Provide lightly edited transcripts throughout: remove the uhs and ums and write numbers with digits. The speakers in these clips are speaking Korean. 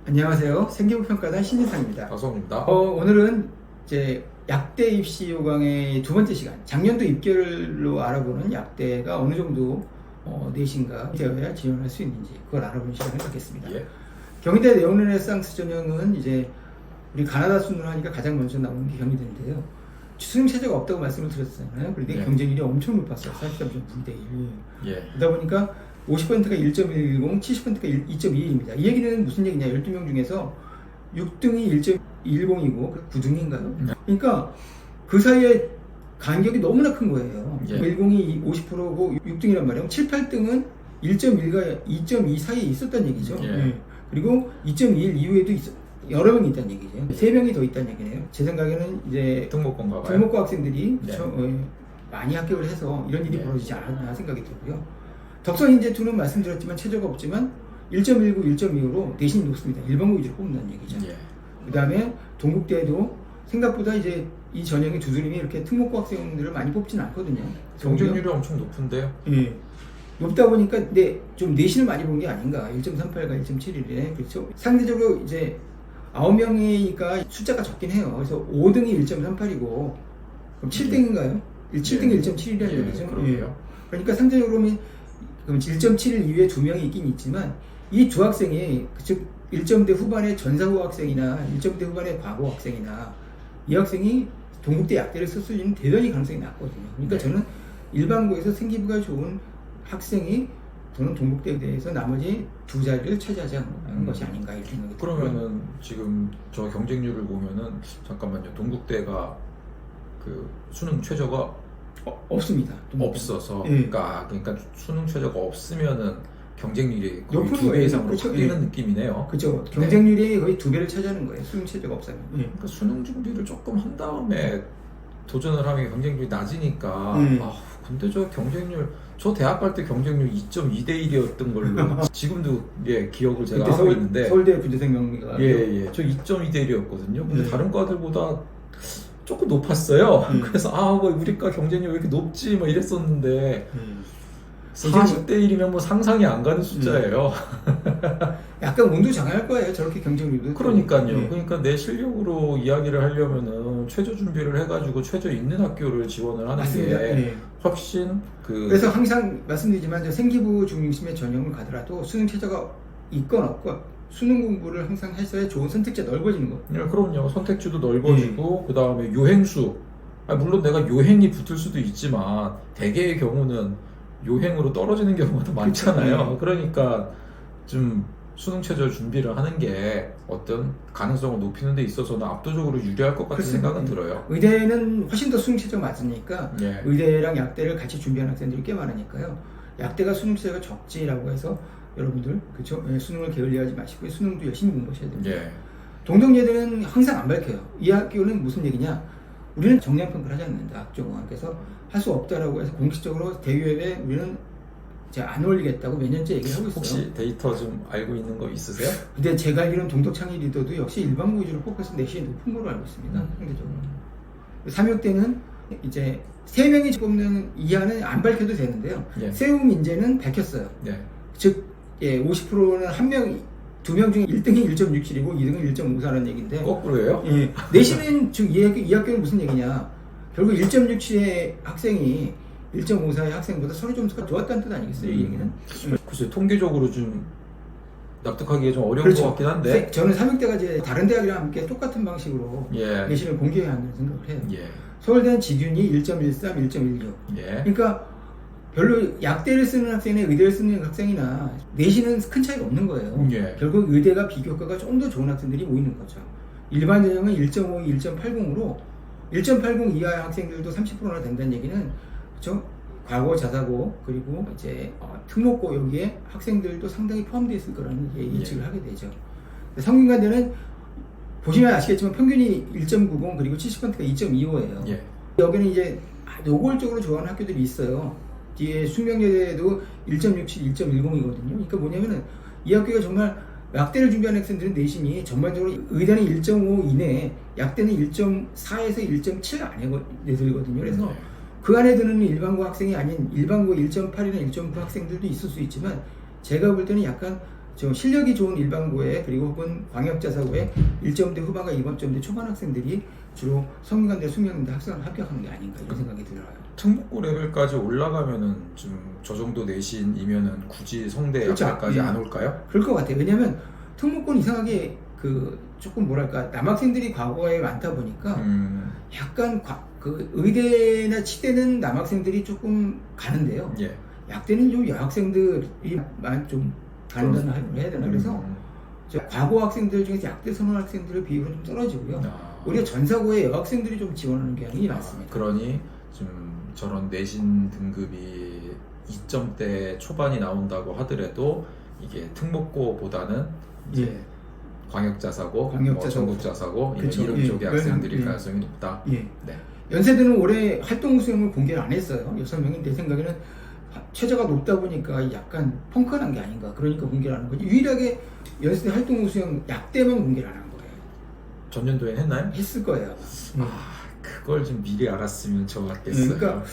안녕하세요. 생기부평가단 신인상입니다. 박성입니다. 오늘은 이제 약대 입시 요강의 두 번째 시간. 작년도 입결로 알아보는 약대가 어느 정도 내신과 되어야 지원할 수 있는지 그걸 알아보는 시간을 갖겠습니다. 예. 경희대 네오르네상스 전형은 이제 우리 가나다 수능을 하니까 가장 먼저 나오는 게 경희대인데요. 수능 체제가 없다고 말씀을 드렸잖아요. 그런데 예. 경쟁률이 엄청 높았어요. 43.9대 1. 예. 그러다 보니까 50%가 1.10, 70%가 2.21입니다. 이 얘기는 무슨 얘기냐? 12명 중에서 6등이 1.10이고 9등인가요? 그러니까 그 사이에 간격이 너무나 큰 거예요. 예. 10이 50%고 6등이란 말이에요. 7, 8등은 1.1과 2.2 사이에 있었다는 얘기죠. 예. 그리고 2.21 이후에도 여러 명이 있다는 얘기죠. 3명이 더 있다는 얘기네요. 제 생각에는 이제 등록고인가 봐요. 등록고 학생들이 네. 많이 합격을 해서 이런 일이 네. 벌어지지 않았나 생각이 들고요. 덕선 인재2는 말씀드렸지만 최저가 없지만 1.19, 1.25로 내신이 높습니다. 일반고 위주로 뽑는다는 얘기죠. 예. 그 다음에 동국대도 생각보다 이제 이 전형의 두드림이 이렇게 특목고 학생들을 많이 뽑지는 않거든요. 경쟁률이 엄청 높은데요. 예. 높다 보니까 좀 내신을 많이 본 게 아닌가. 1.38과 1.71에 그렇죠. 상대적으로 이제 9명이니까 숫자가 적긴 해요. 그래서 5등이 1.38이고 그럼 7등인가요? 7등이 1.71이라는 얘기죠. 그러게요. 그러니까 상대적으로 그럼 1.71 이후에 2명이 있긴 있지만 이 두 학생이 즉 1점대 후반의 전사고 학생이나 1점대 후반의 과고 학생이나 이 학생이 동국대 약대를 쓸 수 있는 대단히 가능성이 낮거든요. 그러니까 네. 저는 일반고에서 생기부가 좋은 학생이 저는 동국대에 대해서 나머지 두 자리를 차지하지 않는 것이 아닌가 이렇게 생각이 들어요. 그러면은 지금 저 경쟁률을 보면은 잠깐만요. 동국대가 그 수능 최저가 없습니다. 없어서 예. 그러니까 수능 최저가 없으면은 경쟁률이 거의 높은 2배 거예요. 이상으로 그렇죠. 끌리는 예. 느낌이네요. 그렇죠. 경쟁률이 거의 2배를 차지하는 거예요. 수능 체제가 없으면. 그러니까 수능 준비를 조금 한 다음에 도전을 하면 경쟁률이 낮으니까 근데 저 경쟁률 저 대학 갈 때 경쟁률 2.2대 1이었던 걸로 지금도 기억을 제가 그때 하고 있는데 서울대 부재생 명리가 저 2.2대 1이었거든요. 근데 네. 다른 과들보다 조금 높았어요. 그래서 뭐 우리 과 경쟁률 왜 이렇게 높지 뭐 이랬었는데 40대 1이면 뭐 상상이 안 가는 숫자예요. 약간 운도 장할 거예요. 저렇게 경쟁률도. 그러니까요. 그러니까 내 실력으로 이야기를 하려면은 최저 준비를 해가지고 최저 있는 학교를 지원을 하는 맞습니다. 게 훨씬 그래서 항상 말씀드리지만 저 생기부 중심의 전형을 가더라도 수능 최저가 있건 없건 수능 공부를 항상 했어야 좋은 선택지 넓어지는 거. 그럼요. 선택지도 넓어지고 그 다음에 요행수. 물론 내가 요행이 붙을 수도 있지만 대개의 경우는 요행으로 떨어지는 경우가 더 많잖아요. 그러니까 좀 수능 최저 준비를 하는 게 어떤 가능성을 높이는 데 있어서는 압도적으로 유리할 것 같은 생각은 들어요. 의대는 훨씬 더 수능 최저가 맞으니까 예. 의대랑 약대를 같이 준비하는 학생들이 꽤 많으니까요. 약대가 수능 최저가 적지라고 해서 여러분들 그렇죠? 수능을 게을리하지 마시고 수능도 열심히 공부하셔야 됩니다. 예. 동덕예대는 항상 안 밝혀요. 이 학교는 무슨 얘기냐? 우리는 정량평가를 하지 않는다. 학종원께서 할 수 없다라고 해서 공식적으로 대외에 우리는 이제 안 올리겠다고 몇 년째 얘기를 하고 있어요. 혹시 데이터 좀 알고 있는 거 있으세요? 근데 제가 알기로는 동덕창의 리더도 역시 일반고 위주로 뽑혀서 내신이 높은 걸로 알고 있습니다. 상대적으로. 삼육대는 이제 3명이 뽑는 이하는 안 밝혀도 되는데요. 예. 세움 인재는 밝혔어요. 네. 즉 50%는 한 명, 2명 중에 1등이 1.67이고 2등이 1.54라는 얘기인데 거꾸로예요? 예. 내신은 즉 이 학교는 무슨 얘기냐? 결국 1.67의 학생이 1.54의 학생보다 서류 점수가 좋았다는 뜻 아니겠어요? 이 얘기는? 글쎄 통계적으로 좀 납득하기가 좀 어려운 그렇죠. 것 같긴 한데 저는 3육대가 이제 다른 대학이랑 함께 똑같은 방식으로 예. 내신을 공개해야 한다는 생각을 해요. 예. 서울대는 지균이 1.13, 1.16. 예. 그러니까 별로 약대를 쓰는 학생이나 의대를 쓰는 학생이나 내신은 큰 차이가 없는 거예요. 예. 결국 의대가 비교과가 좀 더 좋은 학생들이 모이는 거죠. 일반 전형은 1.52, 1.80으로 1.80 이하의 학생들도 30%나 된다는 얘기는 그렇죠? 과거 자사고 그리고 이제 특목고 여기에 학생들도 상당히 포함되어 있을 거라는 예측을 하게 되죠. 성균관대는 보시면 아시겠지만 평균이 1.90 그리고 70%가 2.25예요. 예. 여기는 이제 노골적으로 좋아하는 학교들이 있어요. 뒤에 숙명여대도 1.67, 1.10이거든요. 그러니까 뭐냐면은 이 학교가 정말 약대를 준비하는 학생들은 내신이 전반적으로 의대는 1.5 이내, 약대는 1.4에서 1.7 안에 들거든요. 그래서 그 안에 드는 일반고 학생이 아닌 일반고 1.8이나 1.9 학생들도 있을 수 있지만 제가 볼 때는 약간 좀 실력이 좋은 일반고에 그리고 혹은 광역자사고에 1점대 후반과 2점대 초반 학생들이 주로 성균관대, 숙명대 합격하는 게 아닌가 이런 생각이 들어요. 특목고 레벨까지 올라가면은 좀 저 정도 내신이면은 굳이 성대 그렇죠. 앞에까지 예. 안 올까요? 그럴 것 같아요. 왜냐하면 특목고는 이상하게 그 조금 뭐랄까 남학생들이 과거에 많다 보니까 약간 그 의대나 치대는 남학생들이 조금 가는데요. 예. 약대는 좀 여학생들이만 좀 가는다는 걸 해야 되나. 그래서 저 과거 학생들 중에서 약대 선호 학생들의 비율은 좀 떨어지고요. 오히려 전사고에 여학생들이 좀 지원하는 경향이 많습니다. 그러니 좀 저런 내신 등급이 2점대 초반이 나온다고 하더라도 이게 특목고보다는 이제 예. 광역자사고, 광역자사고. 전국자사고 그쵸. 이런 예. 쪽의 학생들일 예. 가능성이 높다. 예. 네. 연세대는 올해 활동 우수형을 공개를 안 했어요. 6명이 내 생각에는 최저가 높다 보니까 약간 펑크난 게 아닌가. 그러니까 공개를 하는 거지. 유일하게 연세대 활동 우수형 약대만 공개를 안 한 거예요. 전년도엔 했나요? 했을 거예요. 그걸 좀 미리 알았으면 좋았겠어요. 그러니까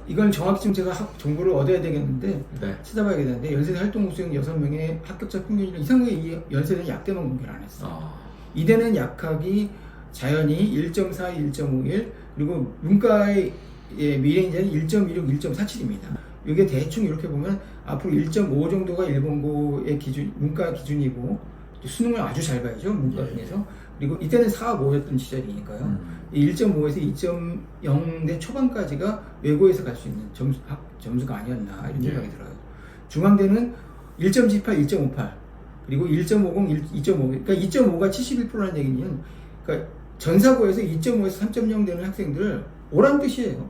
이건 정확히 좀 제가 정보를 얻어야 되겠는데 네. 찾아봐야 되는데 연세대 활동 우수형 6명의 합격자 평균이 이상하게 이 연세대는 약대만 공개를 안 했어요. 이대는 약학이 자연이 1.4, 1.51 그리고 문과의 미래인자는 1.16, 1.47입니다. 이게 대충 이렇게 보면 앞으로 1.5 정도가 일본고의 기준, 문과 기준이고 수능을 아주 잘 봐야죠. 문과 중에서. 그리고 이때는 4, 5였던 시절이니까요. 1.5에서 2.0대 초반까지가 외고에서 갈 수 있는 점수가 아니었나 이런 생각이 들어요. 중앙대는 1.78, 1.58 그리고 1.50, 2.5 그러니까 2.5가 71%라는 얘기는 그러니까 전사고에서 2.5에서 3.0 되는 학생들 오란 뜻이에요.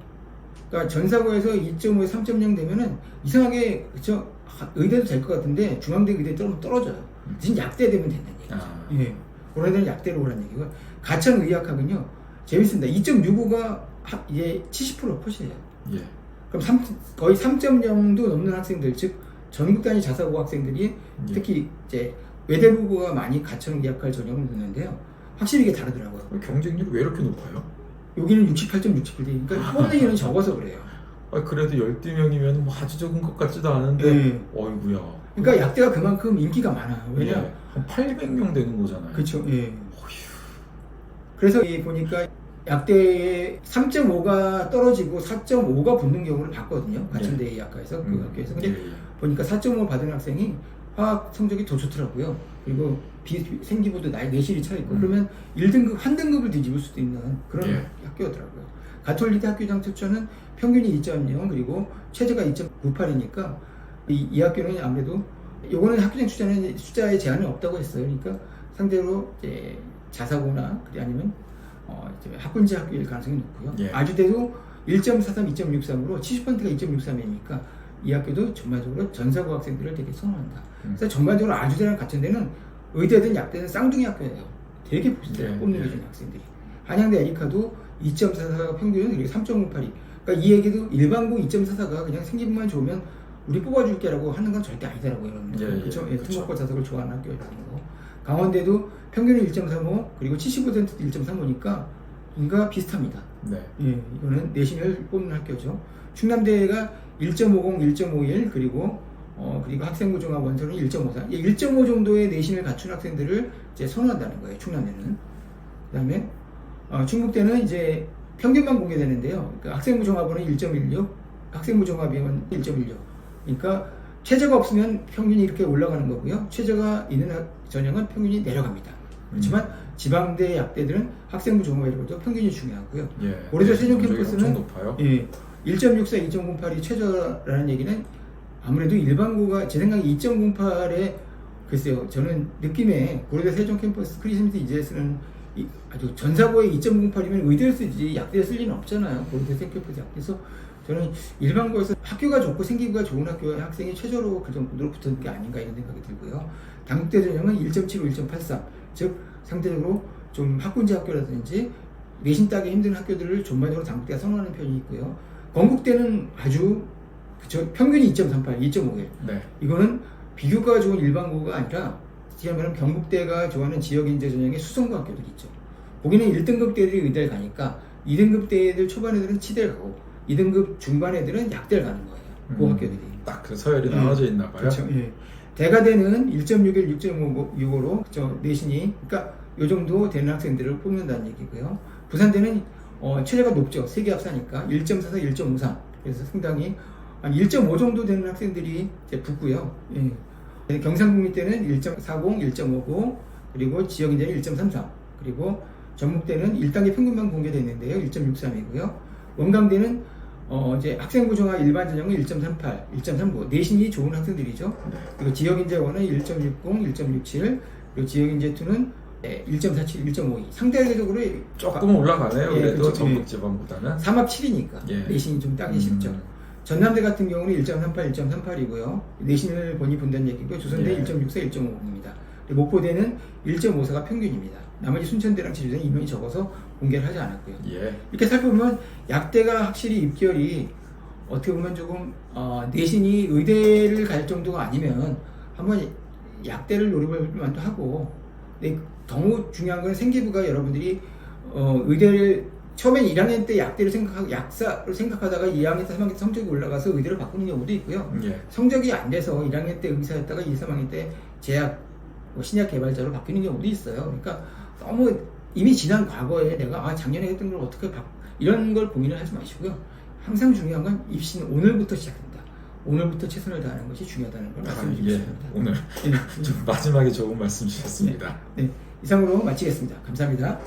그러니까 전사고에서 2.5에서 3.0 되면은 이상하게 그쵸 의대도 될 것 같은데 중앙대 의대 떨어져요. 대신 약대 되면 된다는 얘기죠. 예. 그런 애들은 약대로 오라는 얘기고 가천 의학학은요 재밌습니다. 2.65가 이게 70% 컷이에요. 예. 그럼 거의 3.0도 넘는 학생들 즉 전국 단위 자사고 학생들이 특히 이제 외대부고가 많이 가천 의학과를 전형을 두는데요. 확실히 이게 다르더라고요. 경쟁률이 왜 이렇게 높아요? 여기는 68.67대. 그러니까 뽑는 이유는 적어서 그래요. 그래도 12명이면 뭐 아주 적은 것 같지도 않은데 네. 어이구야. 그러니까 약대가 그만큼 인기가 많아요. 왜냐? 예. 한 800명 되는 거잖아요. 그렇죠. 예. 그래서 보니까 약대에 3.5가 떨어지고 4.5가 붙는 경우를 봤거든요. 가천대 약과에서 그 학교에서. 근데 보니까 4.5 받은 학생이 화학 성적이 더 좋더라고요. 그리고 생기부도 내실이 차있고 그러면 1등급 한 등급을 뒤집을 수도 있는 그런 학교더라고요. 가톨릭대 학교장 추천은 평균이 2.0 그리고 최저가 2.98이니까 이 학교는 아무래도 요거는 학교장 추천은 숫자에 제한이 없다고 했어요. 그러니까 상대로 이제 자사고나 아니면 이제 학군제 학교일 가능성이 높고요. 아주대도 1.43, 2.63으로 70%가 2.63이니까 이 학교도 전반적으로 전사고 학생들을 되게 선호한다. 그래서 전반적으로 아주대랑 같은 데는 의대든 약대든 쌍둥이 학교예요. 되게 비슷해요. 뽑는 기준 학생들이. 한양대 에리카도 2.44가 평균 그리고 3.58이. 그러니까 이 얘기도 일반고 2.44가 그냥 생기부만 좋으면 우리 뽑아줄게라고 하는 건 절대 아니더라고요. 그렇죠? 특목고 자석을 좋아하는 학교라는 거. 강원대도 평균이 1.35 그리고 75%도 1.35니까 인가 비슷합니다. 네. 예, 이거는 내신을 뽑는 학교죠. 충남대가 1.50, 1.51 그리고 학생부 종합 원서는 1.54. 1.5 정도의 내신을 갖춘 학생들을 이제 선호한다는 거예요. 충남대는. 그다음에 충북대는 이제 평균만 공개되는데요. 그러니까 학생부 종합원은 1.16, 학생부 종합위원 1.16. 그러니까 최저가 없으면 평균이 이렇게 올라가는 거고요. 최저가 있는 전형은 평균이 내려갑니다. 그렇지만 지방대 약대들은 학생부 종합이라고도 평균이 중요하고요. 고려대 세종 캠퍼스는 1.64, 2.08이 최저라는 얘기는 아무래도 일반고가 제 생각에 2.08에 글쎄요. 저는 느낌에 고려대 세종 캠퍼스 크리스마스 이제스는 아주 전사고에 2.08이면 의대를 쓰지 약대를 쓸 리는 없잖아요. 고려대 세종 캠퍼스 약대에서 저는 일반고에서 학교가 좋고 생기부가 좋은 학교의 학생이 최저로 그 정도로 붙은 게 아닌가 이런 생각이 들고요. 당국대 전형은 1.75, 1.83 즉 상대적으로 좀 학군제 학교라든지 내신 따기 힘든 학교들을 전반적으로 당국대가 선호하는 편이 있고요. 건국대는 아주 평균이 2.38, 2.51 이거는 비교가 좋은 일반고가 아니라 지금 말하면 경북대가 좋아하는 지역인재 전형의 수성고 학교들이 있죠. 거기는 1등급대들이 의대를 가니까 2등급대들 초반 애들은 치대를 가고 2등급 중반 애들은 약대를 가는 거예요. 그 학교들이. 딱 그 서열이 나눠져 있나 봐요. 그렇죠. 예. 대가대는 1.61, 6.65로 저 내신이 그러니까 요 정도 되는 학생들을 뽑는다는 얘기고요. 부산대는 최저가 높죠. 세개 합사니까 1.44, 1.53. 그래서 상당히 한 1.5 정도 되는 학생들이 이제 붙고요. 예. 경상국립대는 1.40, 1.59 그리고 지역인재는 1.33 그리고 전북대는 1단계 평균만 공개되어 있는데요. 1.63이고요. 원광대는 이제 학생부 정화 일반 전형은 1.38, 1.39 내신이 좋은 학생들이죠. 그리고 지역인재원은 1.60, 1.67 그리고 지역인재2는 1.47, 1.52 상대적으로 조금 올라가네요. 예, 그래도 그렇죠. 전북 지방보다는. 3합 7이니까 예. 내신이 좀 따기 쉽죠. 전남대 같은 경우는 1.38, 1.38이고요. 내신을 본이 본다는 얘기고 조선대 예. 1.64, 1.50입니다. 목포대는 1.54가 평균입니다. 나머지 순천대랑 제주대는 인원이 적어서 공개를 하지 않았고요. 예. 이렇게 살펴보면 약대가 확실히 입결이 어떻게 보면 조금 내신이 의대를 갈 정도가 아니면 한번 약대를 노려볼 만도 하고 근데 너무 중요한 건 생기부가 여러분들이 의대를 처음엔 1학년 때 약대를 생각하고 약사로 생각하다가 2학년 때 3학년 때 성적이 올라가서 의대를 바꾸는 경우도 있고요. 예. 성적이 안 돼서 1학년 때 의사였다가 2, 3학년 때 제약 신약 개발자로 바뀌는 경우도 있어요. 그러니까 너무 이미 지난 과거에 내가 작년에 했던 걸 어떻게 이런 걸 고민을 하지 마시고요. 항상 중요한 건 입시는 오늘부터 시작된다. 오늘부터 최선을 다하는 것이 중요하다는 걸 말씀드리고 예. 싶습니다. 오늘 좀 마지막에 좋은 말씀 주셨습니다. 네, 이상으로 마치겠습니다. 감사합니다.